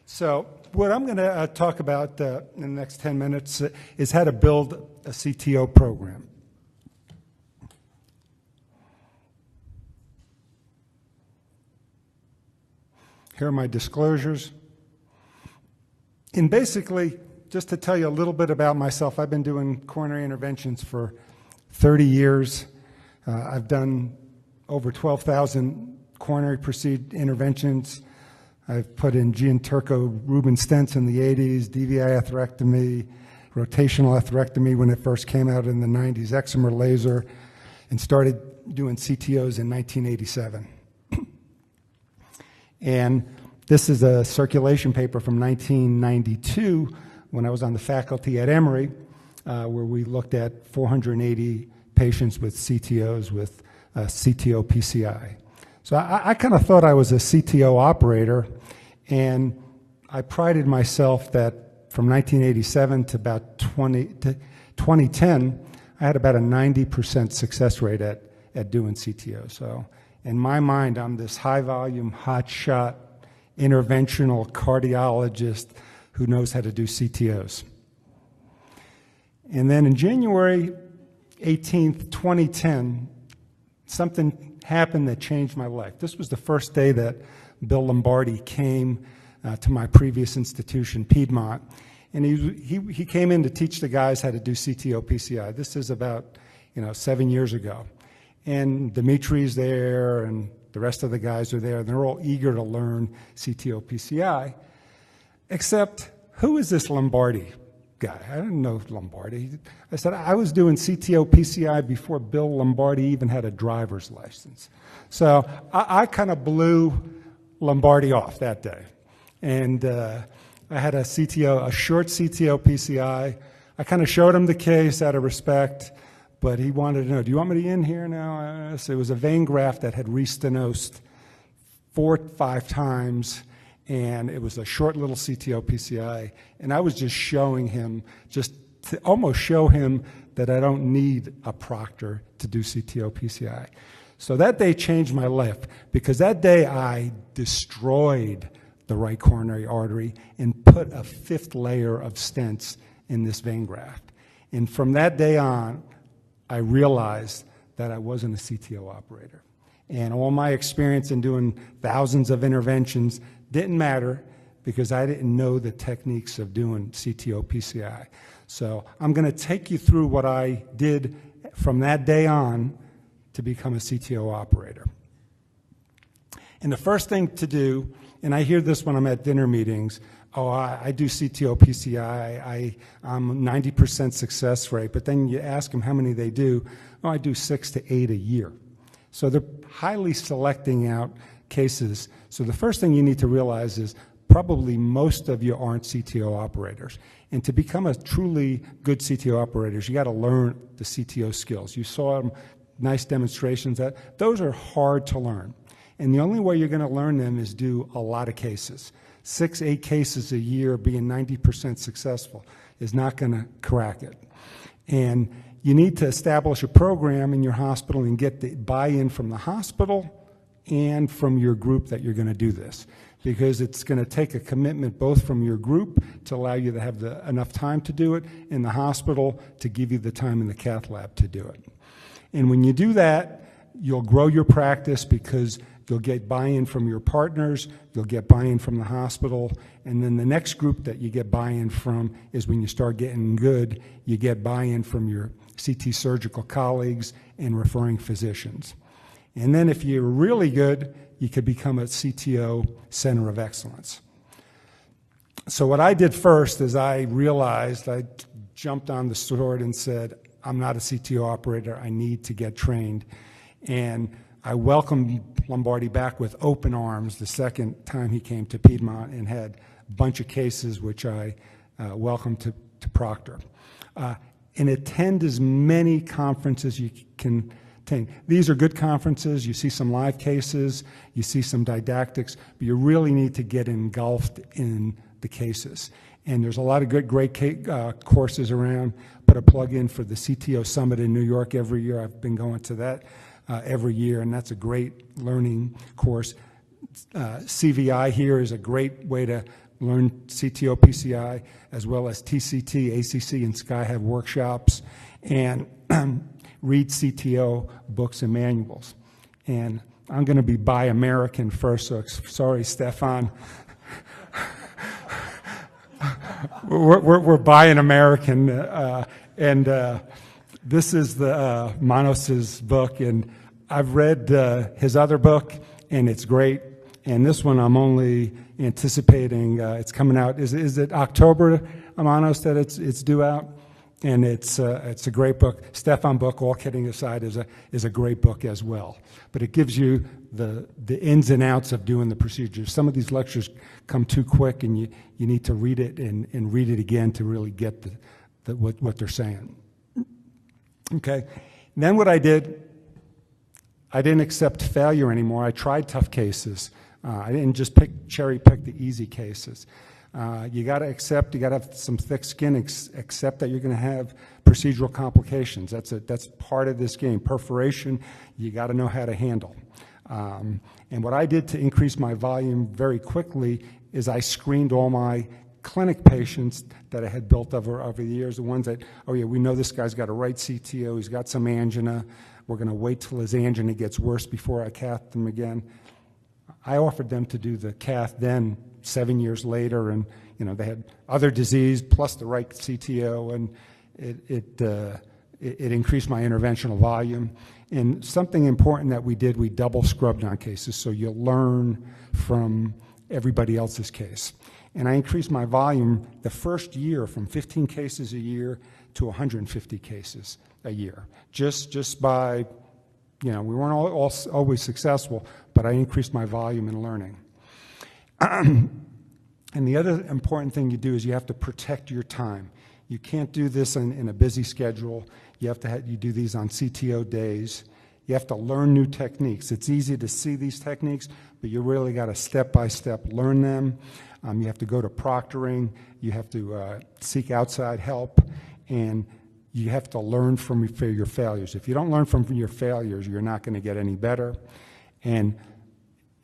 So what I'm going to talk about in the next 10 minutes is how to build a CTO program. Here are my disclosures. And basically, just to tell you a little bit about myself, I've been doing coronary interventions for 30 years. I've done over 12,000 coronary interventions. I've put in Turco-Rubin stents in the 80s, DVI atherectomy, rotational atherectomy when it first came out in the 90s, excimer laser, and started doing CTOs in 1987. And this is a circulation paper from 1992 when I was on the faculty at Emory, where we looked at 480 patients with CTOs with CTO PCI. So I kind of thought I was a CTO operator, and I prided myself that from 1987 to about 2010, I had about a 90% success rate at doing CTO. So in my mind, I'm this high-volume, hot-shot, interventional cardiologist who knows how to do CTOs. And then in January 18th, 2010, something happened that changed my life. This was the first day that Bill Lombardi came to my previous institution, Piedmont, and he came in to teach the guys how to do CTO PCI. This is about 7 years ago. And Dimitri's there, and the rest of the guys are there, and they're all eager to learn CTO PCI, except who is this Lombardi guy? I didn't know Lombardi. I said, I was doing CTO PCI before Bill Lombardi even had a driver's license. So I kind of blew Lombardi off that day. And I had a short CTO PCI. I kind of showed him the case out of respect, but he wanted to know, do you want me to in here now? So it was a vein graft that had re-stenosed 4 or 5 times, and it was a short little CTO PCI, and I was just showing him, just to almost show him that I don't need a proctor to do CTO PCI. So that day changed my life, because that day I destroyed the right coronary artery and put a 5th layer of stents in this vein graft. And from that day on, I realized that I wasn't a CTO operator. And all my experience in doing thousands of interventions didn't matter, because I didn't know the techniques of doing CTO PCI. So I'm going to take you through what I did from that day on to become a CTO operator. And the first thing to do, and I hear this when I'm at dinner meetings, oh, I do CTO PCI, I'm 90% success rate, but then you ask them how many they do. Oh, I do 6 to 8 a year. So they're highly selecting out cases. So the first thing you need to realize is probably most of you aren't CTO operators. And to become a truly good CTO operators, you got to learn the CTO skills. You saw nice demonstrations that those are hard to learn. And the only way you're going to learn them is do a lot of cases. 6, 8 cases a year being 90% successful is not going to crack it. And you need to establish a program in your hospital and get the buy-in from the hospital and from your group that you're going to do this, because it's going to take a commitment both from your group to allow you to have enough time to do it, and the hospital to give you the time in the cath lab to do it. And when you do that, you'll grow your practice, because you'll get buy-in from your partners, you'll get buy-in from the hospital, and then the next group that you get buy-in from is when you start getting good, you get buy-in from your CT surgical colleagues and referring physicians. And then if you're really good, you could become a CTO Center of Excellence. So what I did first is I realized, I jumped on the sword and said, I'm not a CTO operator, I need to get trained. And I welcomed Lombardi back with open arms the second time he came to Piedmont, and had a bunch of cases which I welcomed to Proctor. And attend as many conferences you can attend. These are good conferences. You see some live cases, you see some didactics, but you really need to get engulfed in the cases. And there's a lot of great courses around. Put a plug in for the CTO Summit in New York every year. I've been going to that every year, and that's a great learning course. CVI here is a great way to learn CTO PCI, as well as TCT, ACC, and SCI have workshops, and read CTO books and manuals. And I'm going to be Buy American first, so sorry, Stefan. we're buying American, and this is the Manos's book, and I've read his other book, and it's great. And this one I'm only anticipating it's coming out. Is it October, Manos, that it's due out? And it's a great book. Stefan book, all kidding aside, is a great book as well. But it gives you the ins and outs of doing the procedures. Some of these lectures come too quick, and you need to read it and read it again to really get what they're saying. Okay. And then what I did, I didn't accept failure anymore. I tried tough cases. I didn't just cherry pick the easy cases. You got to accept, you got to have some thick skin, accept that you're going to have procedural complications. That's part of this game. Perforation, you got to know how to handle. And what I did to increase my volume very quickly is I screened all my clinic patients that I had built over the years, the ones that, oh yeah, we know this guy's got a right CTO, he's got some angina, we're going to wait till his angina gets worse before I cath them again. I offered them to do the cath then 7 years later, and they had other disease plus the right CTO, and it increased my interventional volume. And something important that we did, we double scrubbed on cases, so you'll learn from everybody else's case. And I increased my volume the first year from 15 cases a year to 150 cases a year, just by, we weren't always successful, but I increased my volume in learning. And the other important thing you do is you have to protect your time. You can't do this in a busy schedule. You have to you do these on CTO days. You have to learn new techniques. It's easy to see these techniques, but you really got to step-by-step learn them. You have to go to proctoring. You have to seek outside help, and you have to learn from your failures. If you don't learn from your failures, you're not going to get any better. And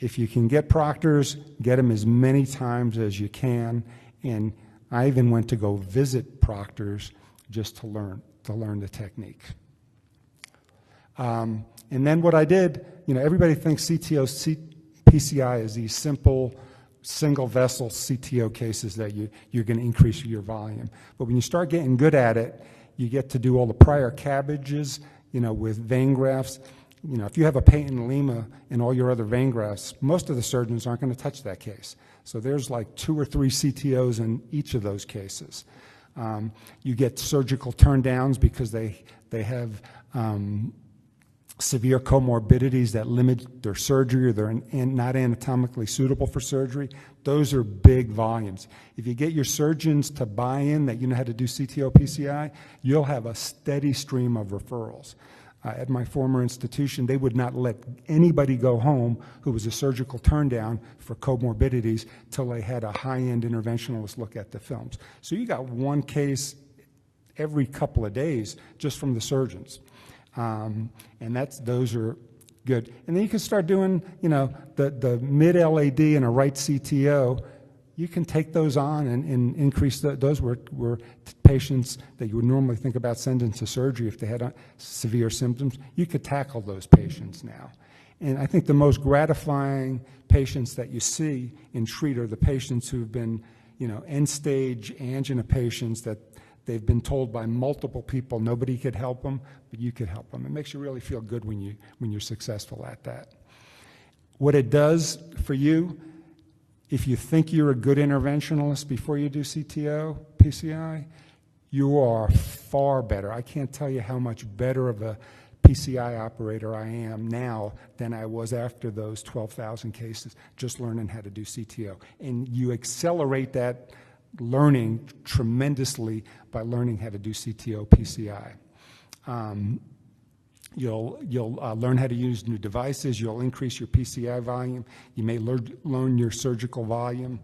if you can get proctors, get them as many times as you can. And I even went to go visit proctors just to learn the technique. And then what I did, everybody thinks CTO PCI is these simple single vessel CTO cases that you're going to increase your volume. But when you start getting good at it, you get to do all the prior CABGs, with vein grafts. If you have a patent lima and all your other vein grafts, most of the surgeons aren't going to touch that case. So there's like 2 or 3 CTOs in each of those cases. You get surgical turndowns because they have severe comorbidities that limit their surgery, or they're not anatomically suitable for surgery. Those are big volumes. If you get your surgeons to buy in that you know how to do CTO PCI, you'll have a steady stream of referrals. At my former institution, they would not let anybody go home who was a surgical turndown for comorbidities till they had a high-end interventionalist look at the films. So you got one case every couple of days just from the surgeons. And those are good. And then you can start doing, the mid-LAD and a right CTO. You can take those on and increase those were patients that you would normally think about sending to surgery if they had severe symptoms. You could tackle those patients now. And I think the most gratifying patients that you see and treat are the patients who've been, end-stage angina patients that they've been told by multiple people nobody could help them, but you could help them. It makes you really feel good when you're successful at that. What it does for you, if you think you're a good interventionalist before you do CTO PCI, you are far better. I can't tell you how much better of a PCI operator I am now than I was after those 12,000 cases, just learning how to do CTO. And you accelerate that learning tremendously by learning how to do CTO PCI. You'll learn how to use new devices. You'll increase your PCI volume. You may learn your surgical volume.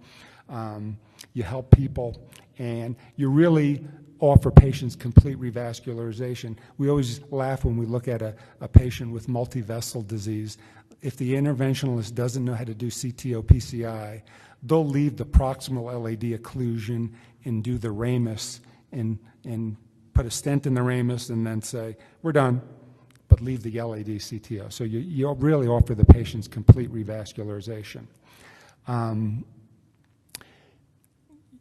You help people, and you really offer patients complete revascularization. We always laugh when we look at a patient with multivessel disease. if the interventionalist doesn't know how to do CTO PCI, they'll leave the proximal LAD occlusion and do the ramus and put a stent in the ramus and then say, we're done, but leave the LAD CTO. So you really offer the patients complete revascularization.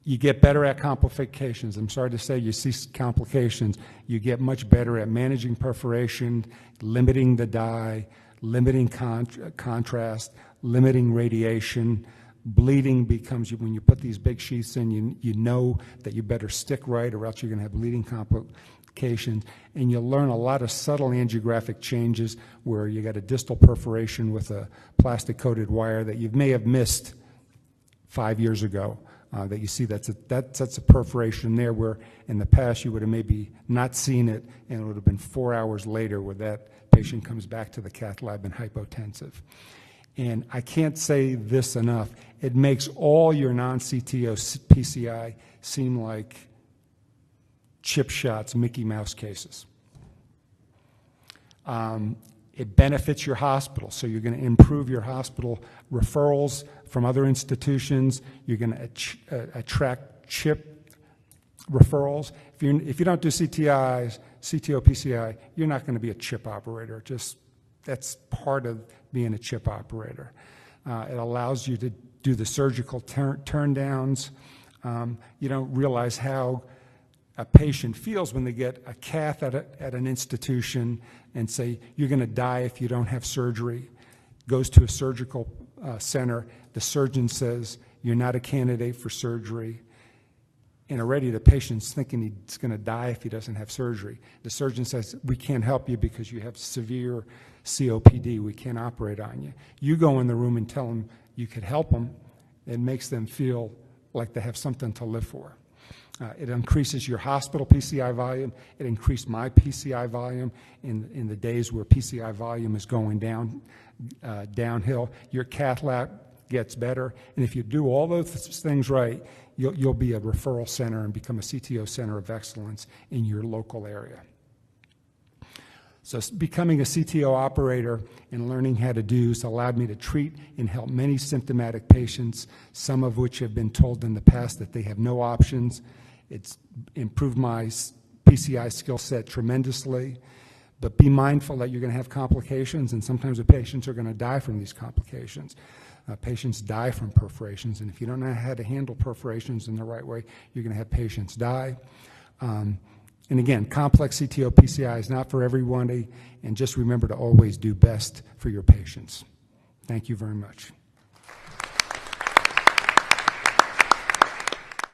You get better at complications. I'm sorry to say you see complications. You get much better at managing perforation, limiting the dye, limiting contrast, limiting radiation. Bleeding becomes, when you put these big sheaths in, you know that you better stick right or else you're going to have bleeding complications. And you'll learn a lot of subtle angiographic changes where you got a distal perforation with a plastic-coated wire that you may have missed 5 years ago. That you see that's a perforation there where in the past you would have maybe not seen it, and it would have been 4 hours later where that patient comes back to the cath lab and hypotensive. And I can't say this enough. It makes all your non-CTO PCI seem like chip shots, Mickey Mouse cases. It benefits your hospital, so you're going to improve your hospital referrals from other institutions. You're going to attract chip referrals. If you don't do CTO PCI, you're not going to be a chip operator. That's part of being a chip operator. It allows you to do the surgical turn downs. You don't realize how a patient feels when they get a cath at an institution and say, you're going to die if you don't have surgery. Goes to a surgical center. The surgeon says, you're not a candidate for surgery. And already the patient's thinking he's going to die if he doesn't have surgery. The surgeon says, we can't help you because you have severe COPD. We can't operate on you. You go in the room and tell them you could help them. It makes them feel like they have something to live for. It increases your hospital PCI volume. It increased my PCI volume in the days where PCI volume is going downhill. Your cath lab gets better. And if you do all those things right, you'll be a referral center and become a CTO center of excellence in your local area. So becoming a CTO operator and learning how to do has allowed me to treat and help many symptomatic patients, some of which have been told in the past that they have no options. It's improved my PCI skill set tremendously. But be mindful that you're going to have complications, and sometimes the patients are going to die from these complications. Patients die from perforations, and if you don't know how to handle perforations in the right way, you're going to have patients die. And again, complex CTO PCI is not for everybody, and just remember to always do best for your patients. Thank you very much.